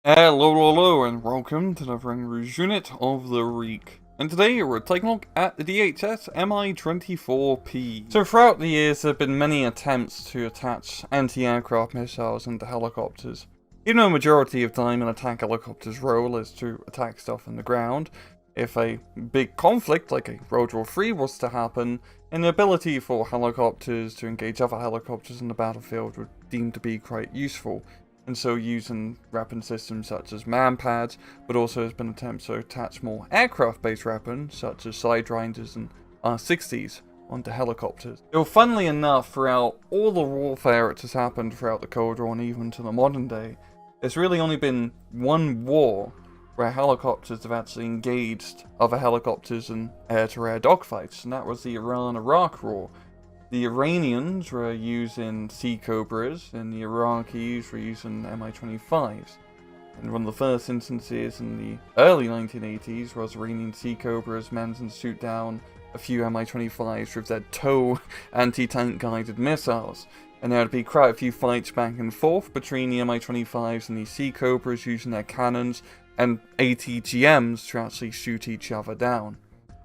Hello, and welcome to the Rouge unit of the week. And today we're taking a look at the DHS MI-24P. So throughout the years there have been many attempts to attach anti-aircraft missiles into helicopters. Even though the majority of time an attack helicopter's role is to attack stuff on the ground, if a big conflict like a World War III was to happen, an ability for helicopters to engage other helicopters in the battlefield would deem to be quite useful. And so using weapon systems such as man-pads, but also has been attempts to attach more aircraft-based weapons such as Sidewinders and R-60s onto helicopters. Though funnily enough, throughout all the warfare that has happened throughout the Cold War and even to the modern day, there's really only been one war where helicopters have actually engaged other helicopters in air-to-air dogfights, and that was the Iran-Iraq War. The Iranians were using Sea Cobras, and the Iraqis were using Mi-25s. And one of the first instances in the early 1980s was Iranian Sea Cobras managing to shoot down a few Mi-25s with their TOW anti-tank guided missiles. And there would be quite a few fights back and forth between the Mi-25s and the Sea Cobras using their cannons and ATGMs to actually shoot each other down.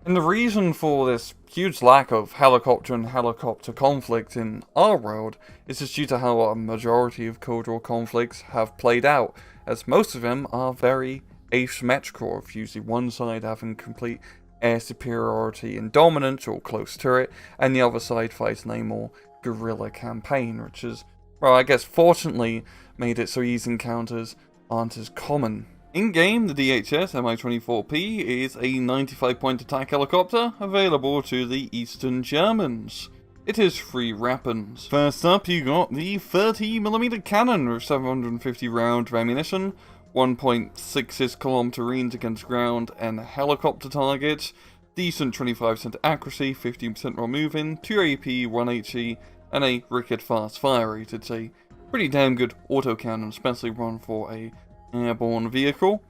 And the reason for this huge lack of helicopter and helicopter conflict in our world is just due to how a majority of Cold War conflicts have played out, as most of them are very asymmetrical, with usually one side having complete air superiority and dominance or close to it, and the other side fighting a more guerrilla campaign, which is, well, I guess fortunately made it so these encounters aren't as common. In-game, the DHS MI-24P is a 95-point attack helicopter available to the Eastern Germans. It has 3 weapons. First up, you got the 30mm cannon with 750 rounds of ammunition, 1.66 km range against ground and helicopter targets, decent 25% accuracy, 15% while moving, 2 AP, 1 HE, and a wicked fast fire rate. It's a pretty damn good autocannon, especially one for a airborne vehicle.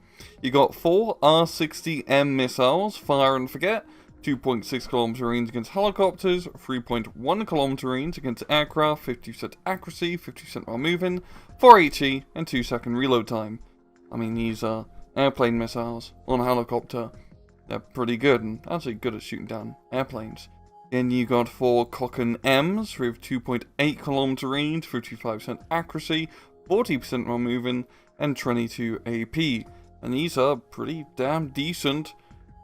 You got 4 R-60M missiles, fire and forget, 2.6 km range against helicopters, 3.1 km range against aircraft, 50% accuracy, 50% while moving, 4 HE, and 2-second reload time. I mean, these are airplane missiles on a helicopter. They're pretty good, and actually good at shooting down airplanes. Then you got 4 Cochrane M's with 2.8 km range, 55% accuracy, 40% while moving, and 22 AP. And these are pretty damn decent,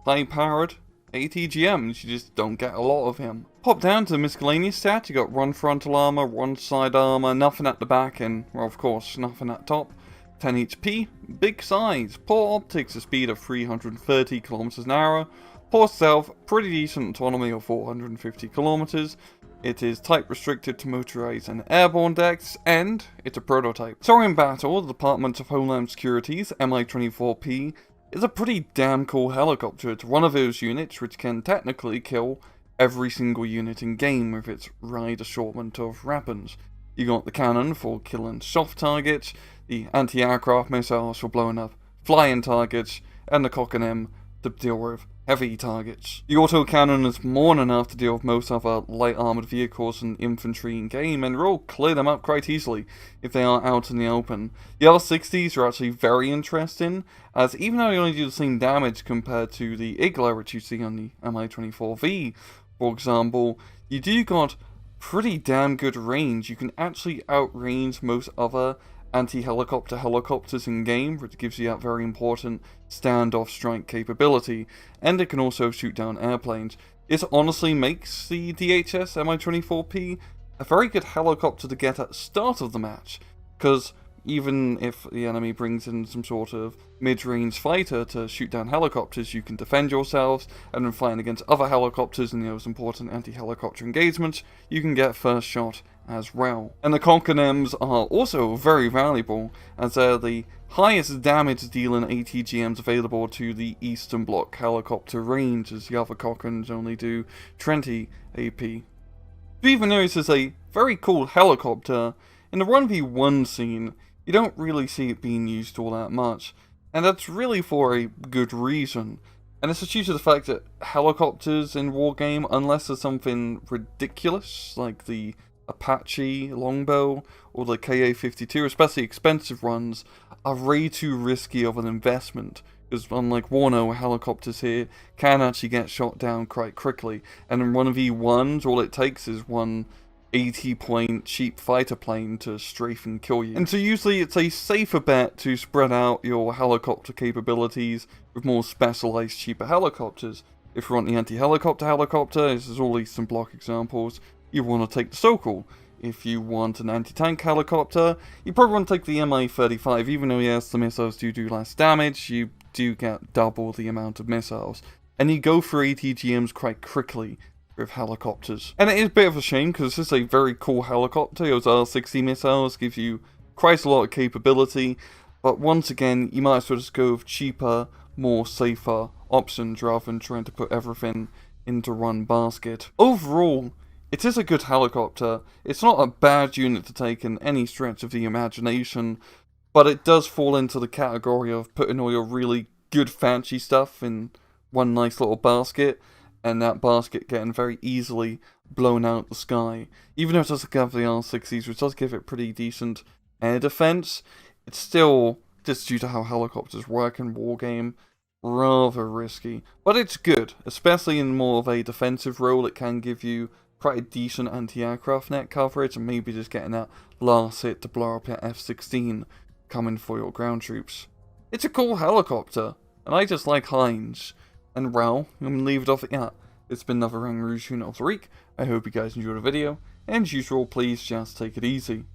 high-powered ATGMs. You just don't get a lot of him. Pop down to the miscellaneous stats. You got 1 frontal armor, 1 side armor, nothing at the back, and, well, of course, nothing at top. 10 HP, big size, poor optics, a speed of 330 km an hour, poor stealth, pretty decent autonomy of 450 km. It is type restricted to motorized and airborne decks, and it's a prototype. So in battle, the Department of Homeland Security's MI-24P is a pretty damn cool helicopter. It's one of those units which can technically kill every single unit in game with its wide assortment of weapons. You got the cannon for killing soft targets, the anti-aircraft missiles for blowing up flying targets, and the Cochrane M to deal with heavy targets. The autocannon is more than enough to deal with most other light armoured vehicles and infantry in game, and will clear them up quite easily if they are out in the open. The R-60s are actually very interesting, as even though they only do the same damage compared to the Igla which you see on the Mi-24V, for example, you do got pretty damn good range. You can actually outrange most other anti-helicopter helicopters in game, which gives you that very important standoff strike capability, and it can also shoot down airplanes. This honestly makes the DHS Mi-24P a very good helicopter to get at the start of the match, because even if the enemy brings in some sort of mid-range fighter to shoot down helicopters, you can defend yourselves, and then fighting against other helicopters in those important anti-helicopter engagements, you can get first shot as well. And the Cochrane M's are also very valuable, as they're the highest damage dealing ATGMs available to the Eastern Bloc helicopter range, as the other Cochranes only do 20 AP. Even though this is a very cool helicopter, in the 1v1 scene, you don't really see it being used all that much, and that's really for a good reason. And it's just due to the fact that helicopters in Wargame, unless there's something ridiculous, like the Apache longbow or the KA-52, especially expensive ones, are way too risky of an investment. Because unlike Warno, helicopters here can actually get shot down quite quickly. And in 1v1s, all it takes is one 80-point cheap fighter plane to strafe and kill you. And so usually it's a safer bet to spread out your helicopter capabilities with more specialized cheaper helicopters. If you want the anti-helicopter, this is all Eastern Bloc examples, you want to take the Sokol. If you want an anti-tank helicopter, you probably want to take the Mi-35, even though yes, the missiles do less damage, you do get double the amount of missiles. And you go for ATGMs quite quickly with helicopters. And it is a bit of a shame, because this is a very cool helicopter. Those R-60 missiles give you quite a lot of capability, but once again, you might as well just go with cheaper, more safer options rather than trying to put everything into one basket. Overall, it is a good helicopter. It's not a bad unit to take in any stretch of the imagination, but it does fall into the category of putting all your really good fancy stuff in one nice little basket, and that basket getting very easily blown out the sky. Even though it doesn't have the R-60s, which does give it pretty decent air defense, it's still, just due to how helicopters work in Wargame, rather risky. But it's good, especially in more of a defensive role. It can give you quite a decent anti-aircraft net coverage, and maybe just getting that last hit to blow up your F-16 coming for your ground troops. It's a cool helicopter, and I just like Heinz. And well, I'm going to leave it off at that. It's been another Rouge Unit of the Week. I hope you guys enjoyed the video, and as usual, please just take it easy.